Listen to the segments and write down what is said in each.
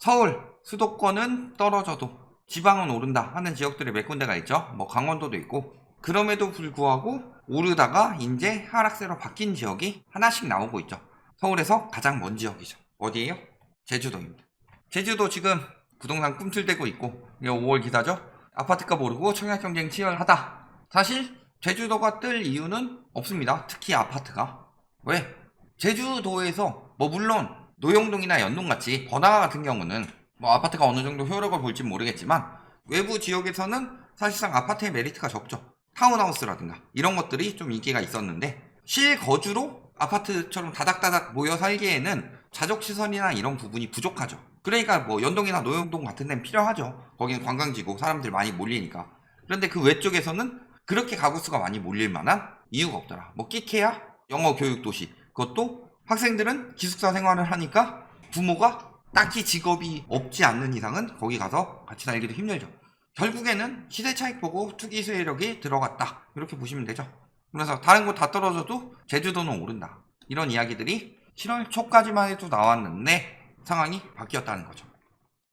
서울 수도권은 떨어져도 지방은 오른다 하는 지역들이 몇 군데가 있죠. 뭐 강원도도 있고. 그럼에도 불구하고 오르다가 이제 하락세로 바뀐 지역이 하나씩 나오고 있죠. 서울에서 가장 먼 지역이죠. 어디예요? 제주도입니다. 제주도 지금 부동산 꿈틀대고 있고, 이게 5월 기사죠. 아파트값 오르고 청약 경쟁 치열하다. 사실 제주도가 뜰 이유는 없습니다. 특히 아파트가. 왜? 제주도에서 뭐 물론 노영동이나 연동같이 번화가 같은 경우는 뭐 아파트가 어느 정도 효력을 볼지 모르겠지만 외부 지역에서는 사실상 아파트의 메리트가 적죠. 타운하우스라든가 이런 것들이 좀 인기가 있었는데 실거주로 아파트처럼 다닥다닥 모여 살기에는 자족시설이나 이런 부분이 부족하죠. 그러니까 뭐 연동이나 노영동 같은 데는 필요하죠. 거기는 관광지고 사람들 많이 몰리니까. 그런데 그 외쪽에서는 그렇게 가구수가 많이 몰릴 만한 이유가 없더라. 뭐 끼케야 영어 교육 도시. 그것도 학생들은 기숙사 생활을 하니까 부모가 딱히 직업이 없지 않는 이상은 거기 가서 같이 살기도 힘들죠. 결국에는 시대 차익 보고 투기 세력이 들어갔다. 이렇게 보시면 되죠. 그래서 다른 곳 다 떨어져도 제주도는 오른다. 이런 이야기들이 7월 초까지만 해도 나왔는데 상황이 바뀌었다는 거죠.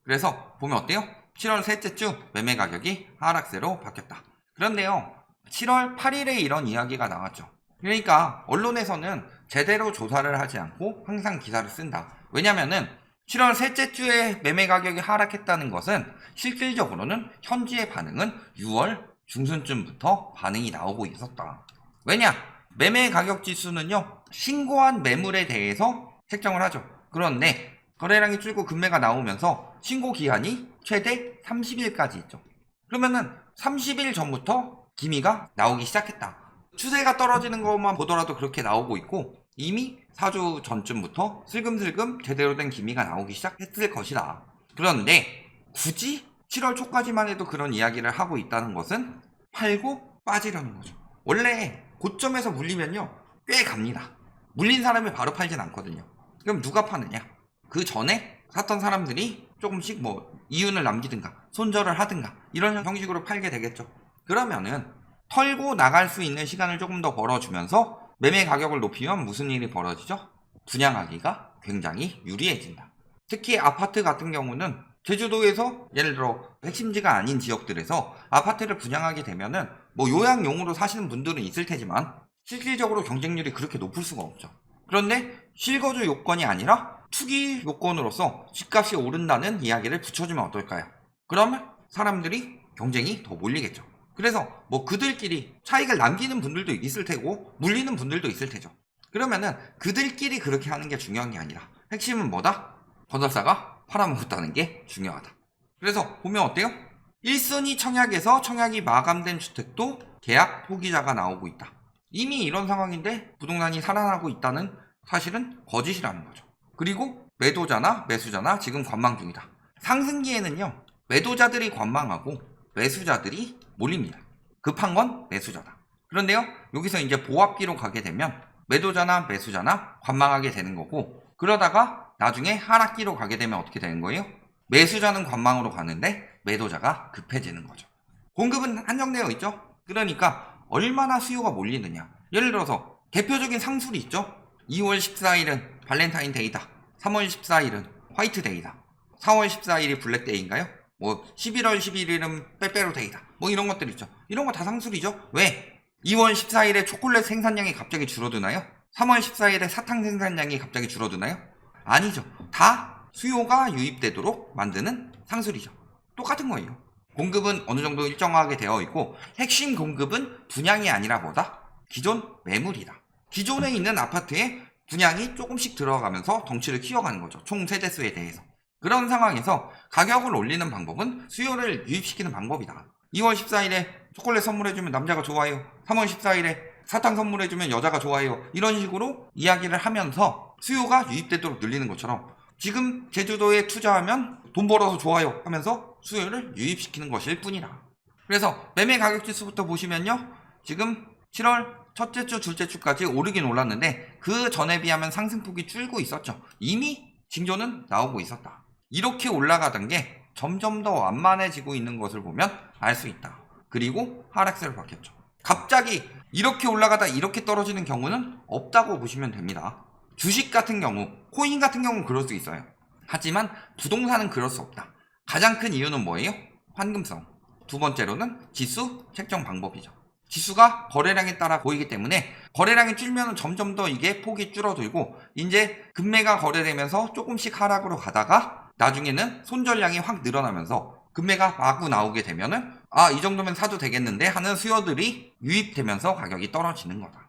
그래서 보면 어때요? 7월 셋째 주 매매 가격이 하락세로 바뀌었다. 그런데요, 7월 8일에 이런 이야기가 나왔죠. 그러니까 언론에서는 제대로 조사를 하지 않고 항상 기사를 쓴다. 왜냐면은 7월 셋째 주에 매매 가격이 하락했다는 것은 실질적으로는 현지의 반응은 6월 중순쯤부터 반응이 나오고 있었다. 왜냐? 매매 가격 지수는요, 신고한 매물에 대해서 책정을 하죠. 그런데 거래량이 줄고 급매가 나오면서 신고 기한이 최대 30일까지 있죠. 그러면은 30일 전부터 기미가 나오기 시작했다. 추세가 떨어지는 것만 보더라도 그렇게 나오고 있고 이미 4주 전쯤부터 슬금슬금 제대로 된 기미가 나오기 시작했을 것이다. 그런데 굳이 7월 초까지만 해도 그런 이야기를 하고 있다는 것은 팔고 빠지려는 거죠. 원래 고점에서 물리면요, 꽤 갑니다. 물린 사람이 바로 팔진 않거든요. 그럼 누가 파느냐? 그 전에 샀던 사람들이 조금씩 뭐 이윤을 남기든가 손절을 하든가 이런 형식으로 팔게 되겠죠. 그러면은 털고 나갈 수 있는 시간을 조금 더 벌어주면서 매매 가격을 높이면 무슨 일이 벌어지죠? 분양하기가 굉장히 유리해진다. 특히 아파트 같은 경우는 제주도에서 예를 들어 핵심지가 아닌 지역들에서 아파트를 분양하게 되면은 뭐 요양용으로 사시는 분들은 있을 테지만 실질적으로 경쟁률이 그렇게 높을 수가 없죠. 그런데 실거주 요건이 아니라 투기 요건으로서 집값이 오른다는 이야기를 붙여주면 어떨까요? 그러면 사람들이 경쟁이 더 몰리겠죠. 그래서 뭐 그들끼리 차익을 남기는 분들도 있을 테고 물리는 분들도 있을 테죠. 그러면은 그들끼리 그렇게 하는 게 중요한 게 아니라 핵심은 뭐다? 건설사가 팔아먹었다는 게 중요하다. 그래서 보면 어때요? 1순위 청약에서 청약이 마감된 주택도 계약 포기자가 나오고 있다. 이미 이런 상황인데 부동산이 살아나고 있다는 사실은 거짓이라는 거죠. 그리고 매도자나 매수자나 지금 관망 중이다. 상승기에는요, 매도자들이 관망하고 매수자들이 몰립니다. 급한 건 매수자다. 그런데요, 여기서 이제 보합기로 가게 되면 매도자나 매수자나 관망하게 되는 거고, 그러다가 나중에 하락기로 가게 되면 어떻게 되는 거예요? 매수자는 관망으로 가는데 매도자가 급해지는 거죠. 공급은 한정되어 있죠. 그러니까 얼마나 수요가 몰리느냐. 예를 들어서 대표적인 상술이 있죠. 2월 14일은 발렌타인데이다. 3월 14일은 화이트데이다. 4월 14일이 블랙데이인가요? 뭐 11월 11일은 빼빼로데이다. 뭐 이런 것들 있죠. 이런 거 다 상술이죠. 왜? 2월 14일에 초콜릿 생산량이 갑자기 줄어드나요? 3월 14일에 사탕 생산량이 갑자기 줄어드나요? 아니죠. 다 수요가 유입되도록 만드는 상술이죠. 똑같은 거예요. 공급은 어느 정도 일정하게 되어 있고 핵심 공급은 분양이 아니라 뭐다? 기존 매물이다. 기존에 있는 아파트에 분양이 조금씩 들어가면서 덩치를 키워가는 거죠. 총 세대수에 대해서. 그런 상황에서 가격을 올리는 방법은 수요를 유입시키는 방법이다. 2월 14일에 초콜릿 선물해주면 남자가 좋아해요. 3월 14일에 사탕 선물해주면 여자가 좋아해요. 이런 식으로 이야기를 하면서 수요가 유입되도록 늘리는 것처럼 지금 제주도에 투자하면 돈 벌어서 좋아요 하면서 수요를 유입시키는 것일 뿐이다. 그래서 매매 가격 지수부터 보시면요, 지금 7월 첫째 주, 둘째 주까지 오르긴 올랐는데 그 전에 비하면 상승폭이 줄고 있었죠. 이미 징조는 나오고 있었다. 이렇게 올라가던 게 점점 더 완만해지고 있는 것을 보면 알 수 있다. 그리고 하락세로 바뀌었죠. 갑자기 이렇게 올라가다 이렇게 떨어지는 경우는 없다고 보시면 됩니다. 주식 같은 경우, 코인 같은 경우는 그럴 수 있어요. 하지만 부동산은 그럴 수 없다. 가장 큰 이유는 뭐예요? 환금성. 두 번째로는 지수 책정 방법이죠. 지수가 거래량에 따라 보이기 때문에 거래량이 줄면 점점 더 이게 폭이 줄어들고 이제 금매가 거래되면서 조금씩 하락으로 가다가 나중에는 손절량이 확 늘어나면서 금매가 마구 나오게 되면은 이 정도면 사도 되겠는데 하는 수요들이 유입되면서 가격이 떨어지는 거다.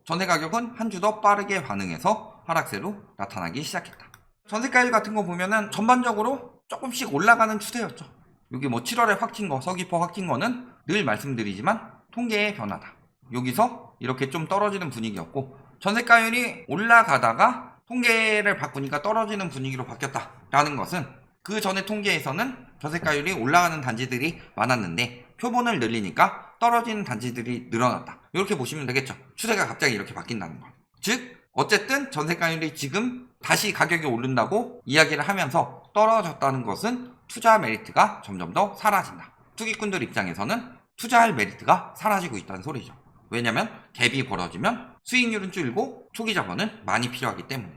전세 가격은 한 주 더 빠르게 반응해서 하락세로 나타나기 시작했다. 전세가율 같은 거 보면은 전반적으로 조금씩 올라가는 추세였죠. 여기 뭐 7월에 확 튄 거, 서귀포 확 튄 거는 늘 말씀드리지만 통계의 변화다. 여기서 이렇게 좀 떨어지는 분위기였고 전세가율이 올라가다가 통계를 바꾸니까 떨어지는 분위기로 바뀌었다라는 것은 그 전에 통계에서는 전세가율이 올라가는 단지들이 많았는데 표본을 늘리니까 떨어지는 단지들이 늘어났다. 이렇게 보시면 되겠죠. 추세가 갑자기 이렇게 바뀐다는 거. 즉 어쨌든 전세가율이 지금 다시 가격이 오른다고 이야기를 하면서 떨어졌다는 것은 투자 메리트가 점점 더 사라진다. 투기꾼들 입장에서는 투자할 메리트가 사라지고 있다는 소리죠. 왜냐면 갭이 벌어지면 수익률은 줄고 초기 자본은 많이 필요하기 때문에.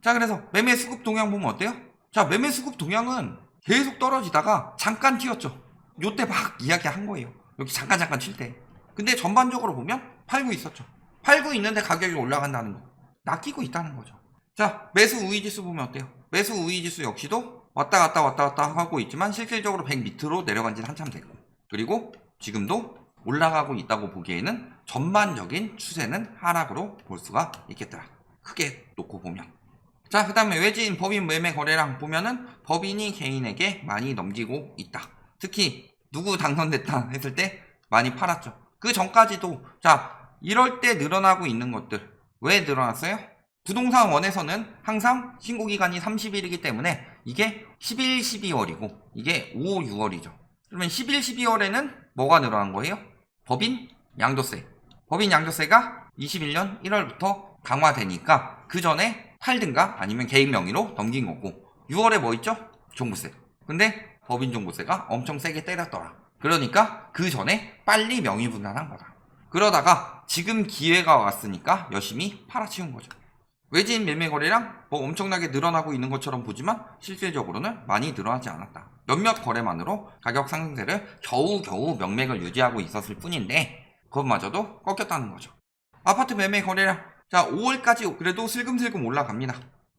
자, 그래서 매매 수급 동향 보면 어때요? 자, 매매 수급 동향은 계속 떨어지다가 잠깐 튀었죠. 요때 막 이야기한 거예요. 여기 잠깐 칠 때. 근데 전반적으로 보면 팔고 있었죠. 팔고 있는데 가격이 올라간다는 거. 낚이고 있다는 거죠. 자, 매수 우위 지수 보면 어때요? 매수 우위 지수 역시도 왔다 갔다 하고 있지만 실질적으로 100 밑으로 내려간 지는 한참 됐고, 그리고 지금도 올라가고 있다고 보기에는 전반적인 추세는 하락으로 볼 수가 있겠더라. 크게 놓고 보면. 자, 그 다음에 외지인 법인 매매 거래량 보면은 법인이 개인에게 많이 넘기고 있다. 특히 누구 당선됐다 했을 때 많이 팔았죠. 그 전까지도 자, 이럴 때 늘어나고 있는 것들 왜 늘어났어요? 부동산 원에서는 항상 신고기간이 30일이기 때문에 이게 11, 12월이고 이게 5, 6월이죠. 그러면 11, 12월에는 뭐가 늘어난 거예요? 법인 양도세. 법인 양도세가 21년 1월부터 강화되니까 그 전에 팔든가 아니면 개인 명의로 넘긴 거고 6월에 뭐 있죠? 종부세. 근데 법인 종부세가 엄청 세게 때렸더라. 그러니까 그 전에 빨리 명의분할한 거다. 그러다가 지금 기회가 왔으니까 열심히 팔아치운 거죠. 외지인 매매 거래량 뭐 엄청나게 늘어나고 있는 것처럼 보지만 실질적으로는 많이 늘어나지 않았다. 몇몇 거래만으로 가격 상승세를 겨우겨우 명맥을 유지하고 있었을 뿐인데 그것마저도 꺾였다는 거죠. 아파트 매매 거래량 자 5월까지 그래도 슬금슬금 올라갑니다.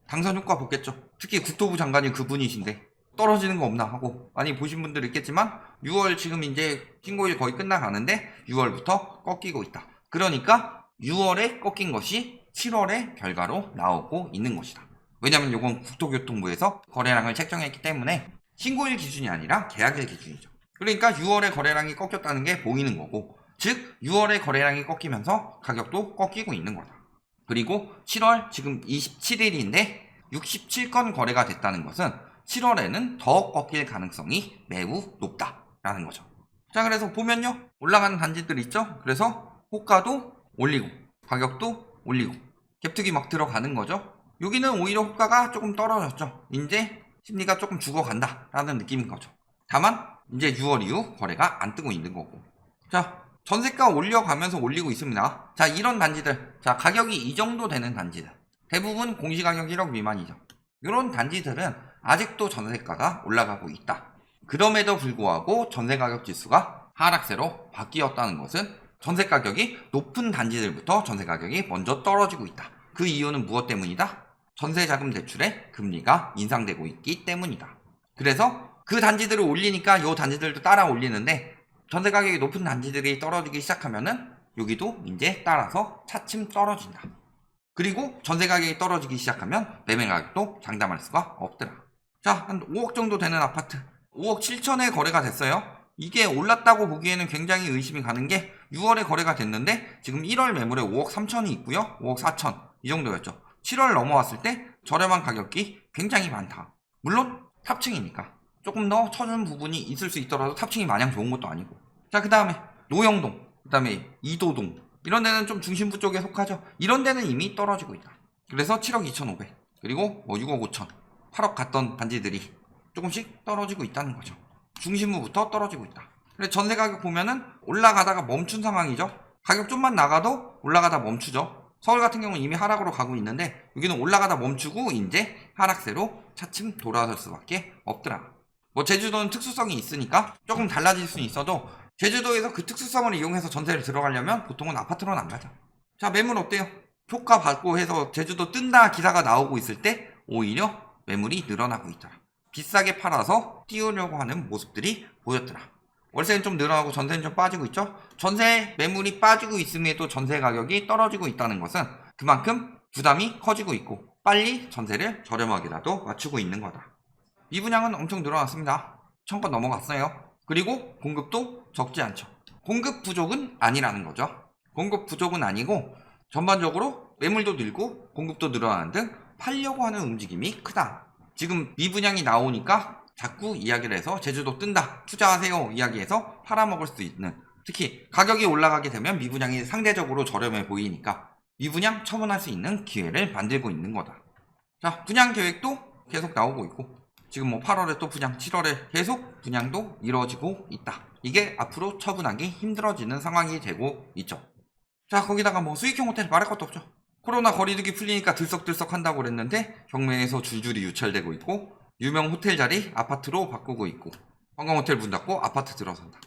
당선 효과 보겠죠. 특히 국토부 장관이 그분이신데 떨어지는 거 없나 하고 많이 보신 분들 있겠지만 6월 지금 이제 신고일 거의 끝나가는데 6월부터 꺾이고 있다. 그러니까 6월에 꺾인 것이 7월의 결과로 나오고 있는 것이다. 왜냐면 이건 국토교통부에서 거래량을 책정했기 때문에 신고일 기준이 아니라 계약일 기준이죠. 그러니까 6월에 거래량이 꺾였다는 게 보이는 거고 즉 6월에 거래량이 꺾이면서 가격도 꺾이고 있는 거다. 그리고 7월 지금 27일인데 67건 거래가 됐다는 것은 7월에는 더 꺾일 가능성이 매우 높다라는 거죠. 자, 그래서 보면요. 올라가는 단지들 있죠. 그래서 호가도 올리고 가격도 올리고 갭투기 막 들어가는 거죠. 여기는 오히려 호가가 조금 떨어졌죠. 이제 심리가 조금 죽어간다라는 느낌인 거죠. 다만 이제 6월 이후 거래가 안 뜨고 있는 거고. 자, 전세가 올려가면서 올리고 있습니다. 자, 이런 단지들. 자, 가격이 이 정도 되는 단지들. 대부분 공시가격 1억 미만이죠. 이런 단지들은 아직도 전세가가 올라가고 있다. 그럼에도 불구하고 전세가격 지수가 하락세로 바뀌었다는 것은 전세가격이 높은 단지들부터 전세가격이 먼저 떨어지고 있다. 그 이유는 무엇 때문이다? 전세자금 대출의 금리가 인상되고 있기 때문이다. 그래서 그 단지들을 올리니까 이 단지들도 따라 올리는데 전세가격이 높은 단지들이 떨어지기 시작하면은 여기도 이제 따라서 차츰 떨어진다. 그리고 전세가격이 떨어지기 시작하면 매매가격도 장담할 수가 없더라. 자, 한 5억 정도 되는 아파트 5억 7천에 거래가 됐어요. 이게 올랐다고 보기에는 굉장히 의심이 가는 게 6월에 거래가 됐는데 지금 1월 매물에 5억 3천이 있고요. 5억 4천 이 정도였죠. 7월 넘어왔을 때 저렴한 가격이 굉장히 많다. 물론 탑층이니까 조금 더 쳐준 부분이 있을 수 있더라도 탑층이 마냥 좋은 것도 아니고. 자, 그 다음에 노영동, 그 다음에 이도동 이런 데는 좀 중심부 쪽에 속하죠. 이런 데는 이미 떨어지고 있다. 그래서 7억 2,500 그리고 뭐 6억 5천 8억 갔던 단지들이 조금씩 떨어지고 있다는 거죠. 중심부부터 떨어지고 있다. 그래서 전세 가격 보면은 올라가다가 멈춘 상황이죠. 가격 좀만 나가도 올라가다 멈추죠. 서울 같은 경우는 이미 하락으로 가고 있는데 여기는 올라가다 멈추고 이제 하락세로 차츰 돌아설 수밖에 없더라. 뭐 제주도는 특수성이 있으니까 조금 달라질 수는 있어도 제주도에서 그 특수성을 이용해서 전세를 들어가려면 보통은 아파트로는 안 가죠. 자, 매물 어때요? 효과 받고 해서 제주도 뜬다 기사가 나오고 있을 때 오히려 매물이 늘어나고 있더라. 비싸게 팔아서 띄우려고 하는 모습들이 보였더라. 월세는 좀 늘어나고 전세는 좀 빠지고 있죠. 전세 매물이 빠지고 있음에도 전세 가격이 떨어지고 있다는 것은 그만큼 부담이 커지고 있고 빨리 전세를 저렴하게라도 맞추고 있는 거다. 미분양은 엄청 늘어났습니다. 1000건 넘어갔어요. 그리고 공급도 적지 않죠. 공급 부족은 아니라는 거죠. 공급 부족은 아니고 전반적으로 매물도 늘고 공급도 늘어나는 등 팔려고 하는 움직임이 크다. 지금 미분양이 나오니까 자꾸 이야기를 해서 제주도 뜬다, 투자하세요 이야기해서 팔아먹을 수 있는, 특히 가격이 올라가게 되면 미분양이 상대적으로 저렴해 보이니까 미분양 처분할 수 있는 기회를 만들고 있는 거다. 자, 분양 계획도 계속 나오고 있고 지금 뭐 8월에 또 분양, 7월에 계속 분양도 이루어지고 있다. 이게 앞으로 처분하기 힘들어지는 상황이 되고 있죠. 자, 거기다가 뭐 수익형 호텔 말할 것도 없죠. 코로나 거리두기 풀리니까 들썩들썩 한다고 그랬는데 경매에서 줄줄이 유찰되고 있고 유명 호텔 자리 아파트로 바꾸고 있고 관광호텔 문 닫고 아파트 들어선다.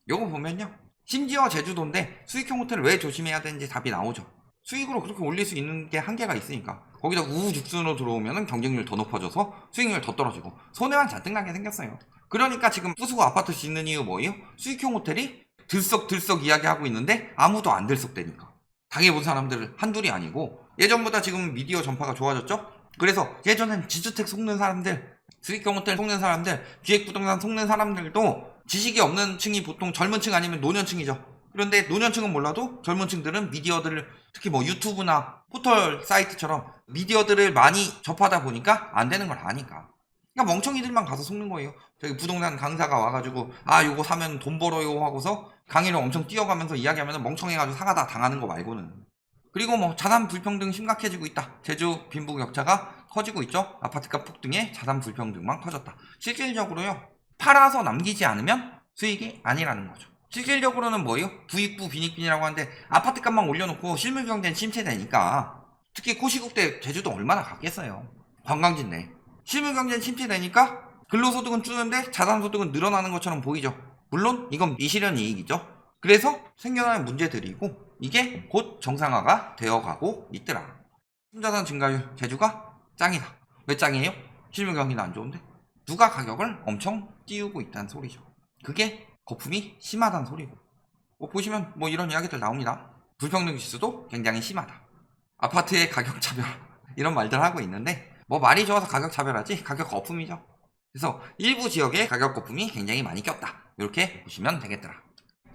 요거 보면요, 심지어 제주도인데 수익형 호텔 왜 조심해야 되는지 답이 나오죠. 수익으로 그렇게 올릴 수 있는 게 한계가 있으니까. 거기다 우후죽순으로 들어오면 경쟁률 더 높아져서 수익률 더 떨어지고 손해만 잔뜩 나게 생겼어요. 그러니까 지금 부수고 아파트 짓는 이유 뭐예요? 수익형 호텔이 들썩들썩 이야기하고 있는데 아무도 안 들썩대니까. 당해본 사람들은 한둘이 아니고 예전보다 지금 미디어 전파가 좋아졌죠? 그래서 예전엔 지주택 속는 사람들, 수익형 호텔 속는 사람들, 기획부동산 속는 사람들도 지식이 없는 층이 보통 젊은 층 아니면 노년층이죠. 그런데 노년층은 몰라도 젊은 층들은 미디어들을, 특히 뭐 유튜브나 포털 사이트처럼 미디어들을 많이 접하다 보니까 안 되는 걸 아니까. 그러니까 멍청이들만 가서 속는 거예요. 저기 부동산 강사가 와가지고 요거 사면 돈 벌어요 하고서 강의를 엄청 뛰어가면서 이야기하면 멍청해가지고 사가다 당하는 거 말고는. 그리고 뭐 자산 불평등 심각해지고 있다. 제주 빈부격차가 커지고 있죠. 아파트값 폭등에 자산 불평등만 커졌다. 실질적으로요, 팔아서 남기지 않으면 수익이 아니라는 거죠. 실질적으로는 뭐예요? 부익부 빈익빈이라고 하는데 아파트값만 올려놓고 실물경제는 침체되니까, 특히 코시국대 제주도 얼마나 갔겠어요. 관광지인데 실물경제는 침체되니까 근로소득은 줄는데 자산소득은 늘어나는 것처럼 보이죠. 물론 이건 미실현 이익이죠. 그래서 생겨나는 문제들이고 이게 곧 정상화가 되어가고 있더라. 순자산 증가율 제주가 짱이다. 왜 짱이에요? 실물경기는 안 좋은데 누가 가격을 엄청 띄우고 있다는 소리죠. 그게 거품이 심하다는 소리고, 보시면 뭐 이런 이야기들 나옵니다. 불평등 지수도 굉장히 심하다. 아파트의 가격 차별 이런 말들 하고 있는데 뭐 말이 좋아서 가격 차별하지 가격 거품이죠. 그래서 일부 지역의 가격 거품이 굉장히 많이 꼈다. 이렇게 보시면 되겠더라.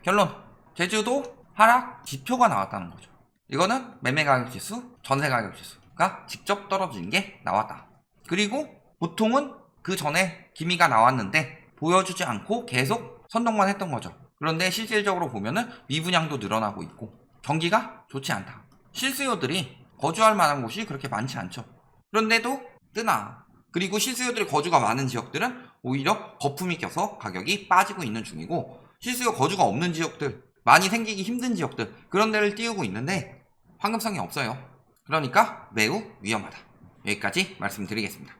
결론, 제주도 하락 지표가 나왔다는 거죠. 이거는 매매 가격 지수, 전세 가격 지수가 직접 떨어지는 게 나왔다. 그리고 보통은 그 전에 기미가 나왔는데 보여주지 않고 계속 선동만 했던 거죠. 그런데 실질적으로 보면은 미분양도 늘어나고 있고 경기가 좋지 않다. 실수요들이 거주할 만한 곳이 그렇게 많지 않죠. 그런데도 뜨나. 그리고 실수요들이 거주가 많은 지역들은 오히려 거품이 껴서 가격이 빠지고 있는 중이고, 실수요 거주가 없는 지역들, 많이 생기기 힘든 지역들, 그런 데를 띄우고 있는데 황금성이 없어요. 그러니까 매우 위험하다. 여기까지 말씀드리겠습니다.